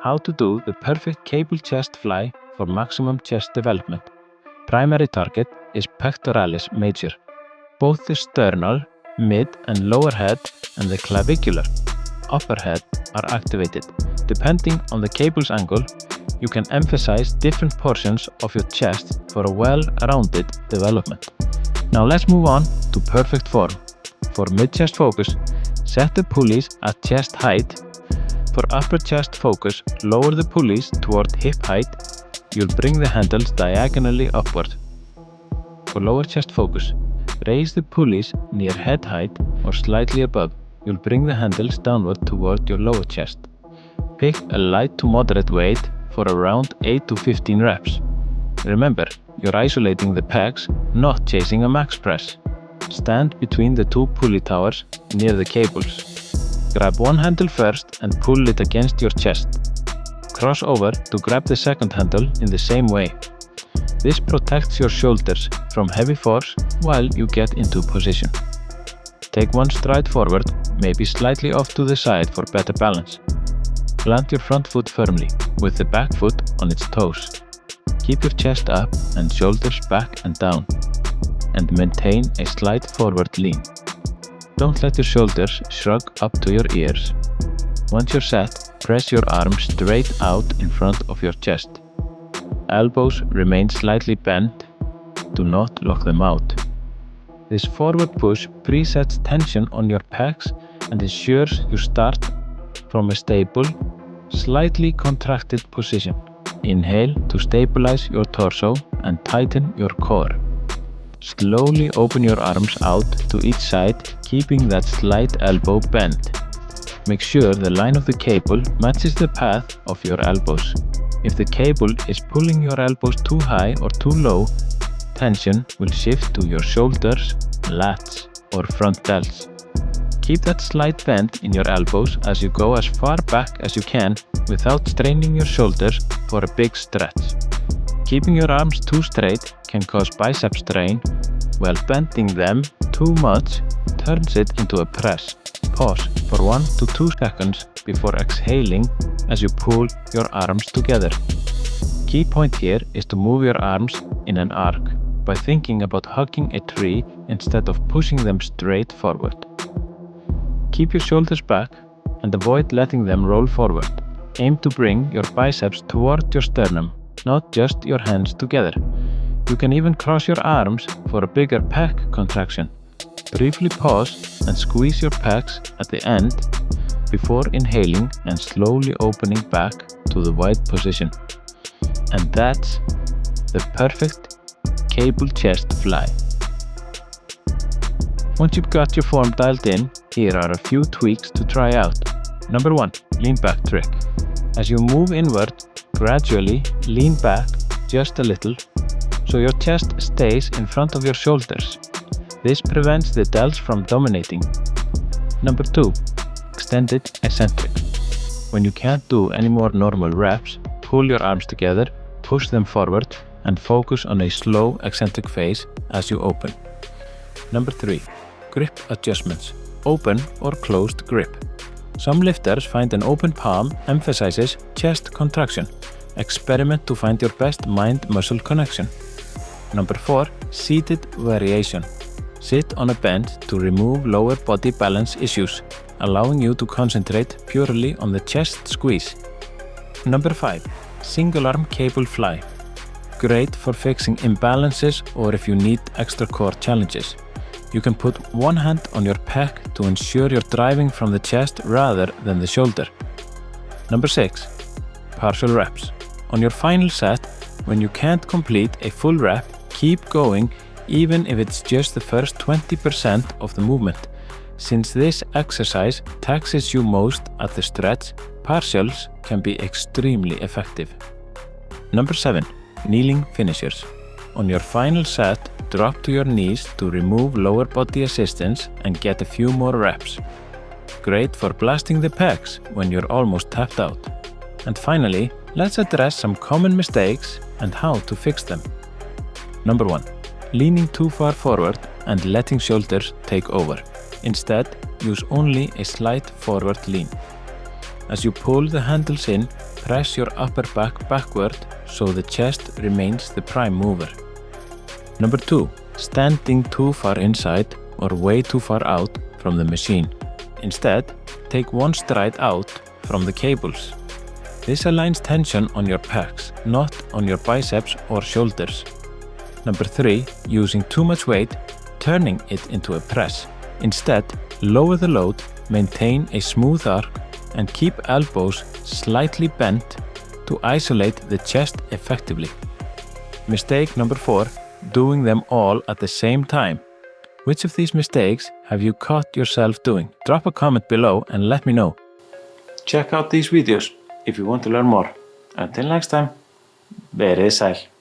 How to do the perfect cable chest fly for maximum chest development. Primary target is pectoralis major. Both the sternal, mid and lower head and the clavicular, upper head are activated. Depending on the cable's angle, you can emphasize different portions of your chest for a well-rounded development. Now let's move on to perfect form. For mid-chest focus, set the pulleys at chest height. For upper chest focus, lower the pulleys toward hip height. You'll bring the handles diagonally upward. For lower chest focus, raise the pulleys near head height or slightly above. You'll bring the handles downward toward your lower chest. Pick a light to moderate weight for around 8 to 15 reps. Remember, you're isolating the pecs, not chasing a max press. Stand between the two pulley towers near the cables. Grab one handle first and pull it against your chest. Cross over to grab the second handle in the same way. This protects your shoulders from heavy force while you get into position. Take one stride forward, maybe slightly off to the side for better balance. Plant your front foot firmly, with the back foot on its toes. Keep your chest up and shoulders back and down, and maintain a slight forward lean. Don't let your shoulders shrug up to your ears. Once you're set, press your arms straight out in front of your chest. Elbows remain slightly bent. Do not lock them out. This forward push presets tension on your pecs and ensures you start from a stable, slightly contracted position. Inhale to stabilize your torso and tighten your core. Slowly open your arms out to each side, keeping that slight elbow bend. Make sure the line of the cable matches the path of your elbows. If the cable is pulling your elbows too high or too low, tension will shift to your shoulders, lats, or front delts. Keep that slight bend in your elbows as you go as far back as you can without straining your shoulders for a big stretch. Keeping your arms too straight can cause bicep strain, while bending them too much turns it into a press. Pause for 1 to 2 seconds before exhaling as you pull your arms together. Key point here is to move your arms in an arc by thinking about hugging a tree instead of pushing them straight forward. Keep your shoulders back and avoid letting them roll forward. Aim to bring your biceps toward your sternum, not just your hands together. You can even cross your arms for a bigger pec contraction. Briefly pause and squeeze your pecs at the end before inhaling and slowly opening back to the wide position. And that's the perfect cable chest fly. Once you've got your form dialed in, here are a few tweaks to try out. Number 1, lean back trick. As you move inward, gradually lean back just a little so your chest stays in front of your shoulders. This prevents the delts from dominating. Number 2, extended eccentric. When you can't do any more normal reps, pull your arms together, push them forward, and focus on a slow eccentric phase as you open. Number 3, grip adjustments. Open or closed grip. Some lifters find an open palm emphasizes chest contraction. Experiment to find your best mind-muscle connection. Number 4, seated variation. Sit on a bench to remove lower body balance issues, allowing you to concentrate purely on the chest squeeze. Number 5, single arm cable fly. Great for fixing imbalances or if you need extra core challenges. You can put one hand on your pec to ensure you're driving from the chest rather than the shoulder. Number 6, partial reps. On your final set, when you can't complete a full rep, keep going even if it's just the first 20% of the movement. Since this exercise taxes you most at the stretch, partials can be extremely effective. Number 7, kneeling finishers. On your final set, drop to your knees to remove lower body assistance and get a few more reps. Great for blasting the pecs when you're almost tapped out. And finally, let's address some common mistakes and how to fix them. Number 1, leaning too far forward and letting shoulders take over. Instead, use only a slight forward lean. As you pull the handles in, Press your upper back backward so the chest remains the prime mover. Number 2. Standing too far inside or way too far out from the machine. Instead, take one stride out from the cables. This aligns tension on your pecs, not on your biceps or shoulders. Number 3. Using too much weight, turning it into a press. Instead, lower the load, maintain a smooth arc, and keep elbows slightly bent to isolate the chest effectively. Mistake number 4. Doing them all at the same time. Which of these mistakes have you caught yourself doing? Drop a comment below and let me know. Check out these videos if you want to learn more. Until next time, verið sæl.